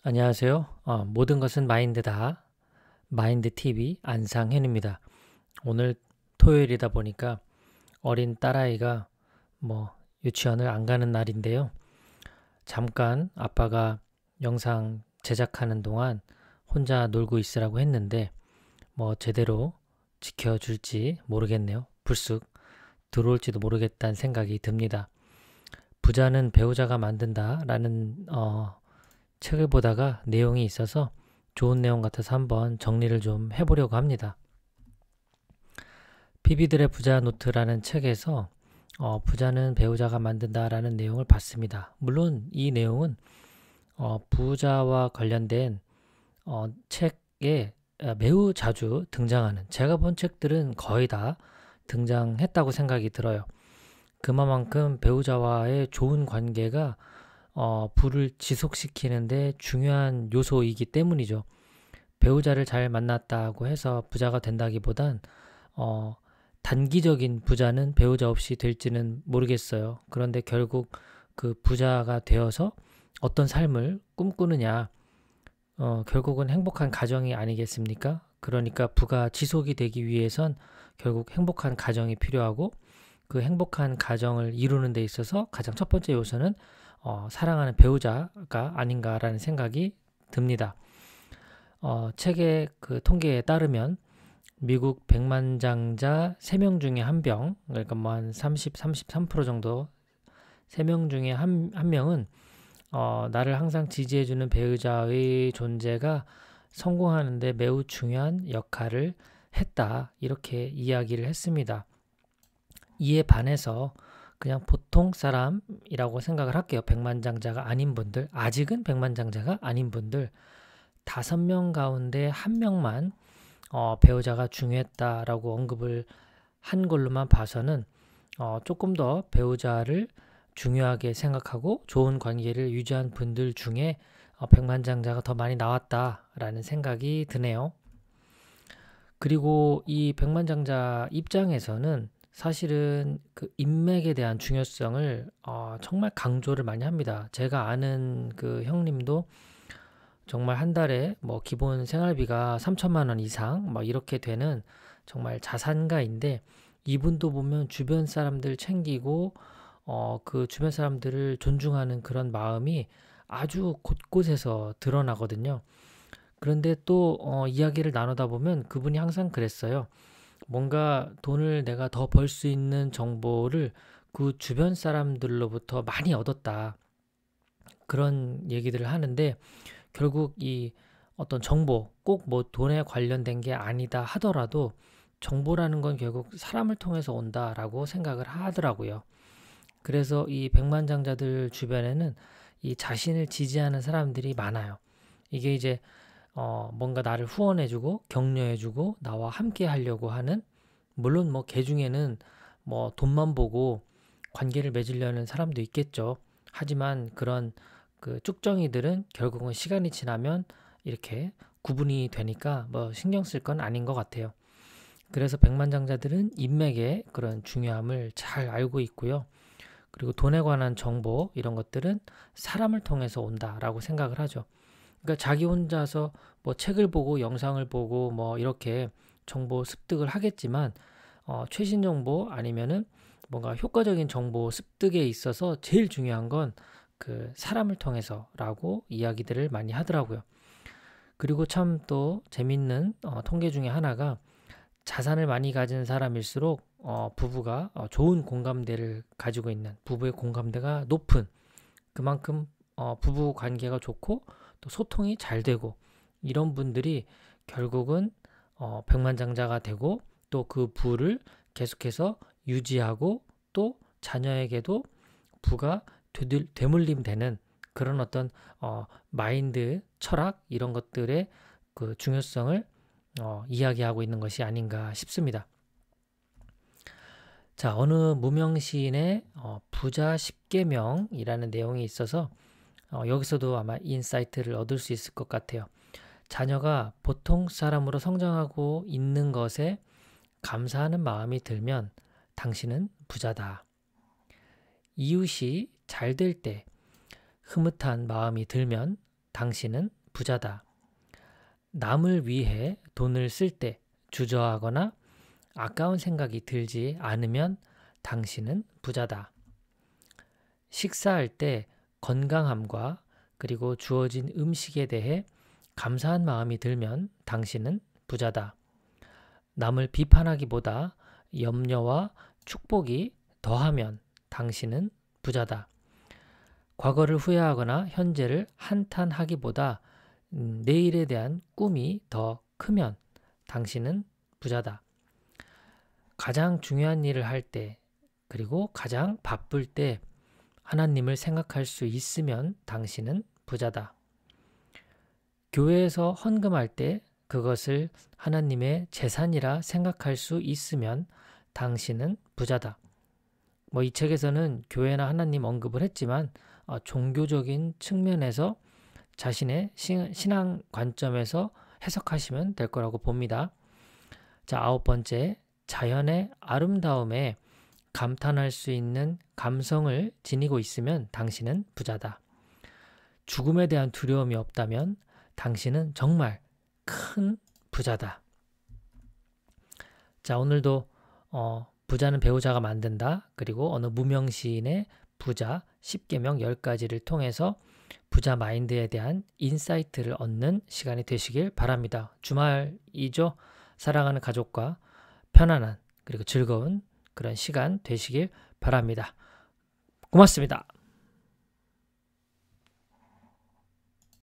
안녕하세요. 모든 것은 마인드다. 마인드 TV 안상현입니다. 오늘 토요일이다 보니까 어린 딸아이가 유치원을 안 가는 날인데요. 잠깐 아빠가 영상 제작하는 동안 혼자 놀고 있으라고 했는데 제대로 지켜줄지 모르겠네요. 불쑥 들어올지도 모르겠다는 생각이 듭니다. 부자는 배우자가 만든다라는 책을 보다가 내용이 있어서 좋은 내용 같아서 한번 정리를 좀 해보려고 합니다. 비비들의 부자 노트라는 책에서 부자는 배우자가 만든다라는 내용을 봤습니다. 물론 이 내용은 부자와 관련된 책에 매우 자주 등장하는, 제가 본 책들은 거의 다 등장했다고 생각이 들어요. 그만큼 배우자와의 좋은 관계가 부를 지속시키는데 중요한 요소이기 때문이죠. 배우자를 잘 만났다고 해서 부자가 된다기보단 단기적인 부자는 배우자 없이 될지는 모르겠어요. 그런데 결국 그 부자가 되어서 어떤 삶을 꿈꾸느냐, 결국은 행복한 가정이 아니겠습니까? 그러니까 부가 지속이 되기 위해선 결국 행복한 가정이 필요하고, 그 행복한 가정을 이루는 데 있어서 가장 첫 번째 요소는 사랑하는 배우자가 아닌가라는 생각이 듭니다. 책의 그 통계에 따르면 미국 백만장자 3명 중에 1명, 그러니까 한 33% 정도, 3명 중에 한 명은 나를 항상 지지해주는 배우자의 존재가 성공하는데 매우 중요한 역할을 했다, 이렇게 이야기를 했습니다. 이에 반해서 그냥 보통 사람이라고 생각을 할게요. 백만장자가 아닌 분들, 아직은 백만장자가 아닌 분들, 5명 가운데 1명만 배우자가 중요했다라고 언급을 한 걸로만 봐서는 조금 더 배우자를 중요하게 생각하고 좋은 관계를 유지한 분들 중에 백만장자가 더 많이 나왔다라는 생각이 드네요. 그리고 이 백만장자 입장에서는 사실은 그 인맥에 대한 중요성을 정말 강조를 많이 합니다. 제가 아는 그 형님도 정말 한 달에 기본 생활비가 3천만 원 이상 이렇게 되는 정말 자산가인데, 이분도 보면 주변 사람들 챙기고 그 주변 사람들을 존중하는 그런 마음이 아주 곳곳에서 드러나거든요. 그런데 또 이야기를 나누다 보면 그분이 항상 그랬어요. 뭔가 돈을 내가 더 벌 수 있는 정보를 그 주변 사람들로부터 많이 얻었다, 그런 얘기들을 하는데, 결국 이 어떤 정보, 꼭 돈에 관련된 게 아니다 하더라도 정보라는 건 결국 사람을 통해서 온다라고 생각을 하더라고요. 그래서 이 백만장자들 주변에는 이 자신을 지지하는 사람들이 많아요. 이게 이제 뭔가 나를 후원해주고 격려해주고 나와 함께 하려고 하는, 물론 개 중에는 돈만 보고 관계를 맺으려는 사람도 있겠죠. 하지만 그런 그 쭉정이들은 결국은 시간이 지나면 이렇게 구분이 되니까 신경 쓸 건 아닌 것 같아요. 그래서 백만장자들은 인맥의 그런 중요함을 잘 알고 있고요. 그리고 돈에 관한 정보, 이런 것들은 사람을 통해서 온다라고 생각을 하죠. 그러니까 자기 혼자서 책을 보고 영상을 보고 이렇게 정보 습득을 하겠지만, 최신 정보 아니면은 뭔가 효과적인 정보 습득에 있어서 제일 중요한 건 그 사람을 통해서라고 이야기들을 많이 하더라고요. 그리고 참 또 재밌는 통계 중에 하나가, 자산을 많이 가진 사람일수록 부부가 좋은 공감대를 가지고 있는, 부부의 공감대가 높은, 그만큼 부부 관계가 좋고 또 소통이 잘 되고, 이런 분들이 결국은 백만장자가 되고 또 그 부를 계속해서 유지하고 또 자녀에게도 부가 되물림되는 그런 어떤 마인드, 철학, 이런 것들의 그 중요성을 이야기하고 있는 것이 아닌가 싶습니다. 자, 어느 무명 시인의 부자 10계명이라는 내용이 있어서 여기서도 아마 인사이트를 얻을 수 있을 것 같아요. 자녀가 보통 사람으로 성장하고 있는 것에 감사하는 마음이 들면 당신은 부자다. 이웃이 잘 될 때 흐뭇한 마음이 들면 당신은 부자다. 남을 위해 돈을 쓸 때 주저하거나 아까운 생각이 들지 않으면 당신은 부자다. 식사할 때 건강함과 그리고 주어진 음식에 대해 감사한 마음이 들면 당신은 부자다. 남을 비판하기보다 염려와 축복이 더하면 당신은 부자다. 과거를 후회하거나 현재를 한탄하기보다 내일에 대한 꿈이 더 크면 당신은 부자다. 가장 중요한 일을 할 때, 그리고 가장 바쁠 때 하나님을 생각할 수 있으면 당신은 부자다. 교회에서 헌금할 때 그것을 하나님의 재산이라 생각할 수 있으면 당신은 부자다. 이 책에서는 교회나 하나님 언급을 했지만 종교적인 측면에서 자신의 신앙 관점에서 해석하시면 될 거라고 봅니다. 자, 9번째, 자연의 아름다움에 감탄할 수 있는 감성을 지니고 있으면 당신은 부자다. 죽음에 대한 두려움이 없다면 당신은 정말 큰 부자다. 자, 오늘도 부자는 배우자가 만든다. 그리고 어느 무명 시인의 부자 10계명 10가지를 통해서 부자 마인드에 대한 인사이트를 얻는 시간이 되시길 바랍니다. 주말이죠. 사랑하는 가족과 편안한 그리고 즐거운 그런 시간 되시길 바랍니다. 고맙습니다.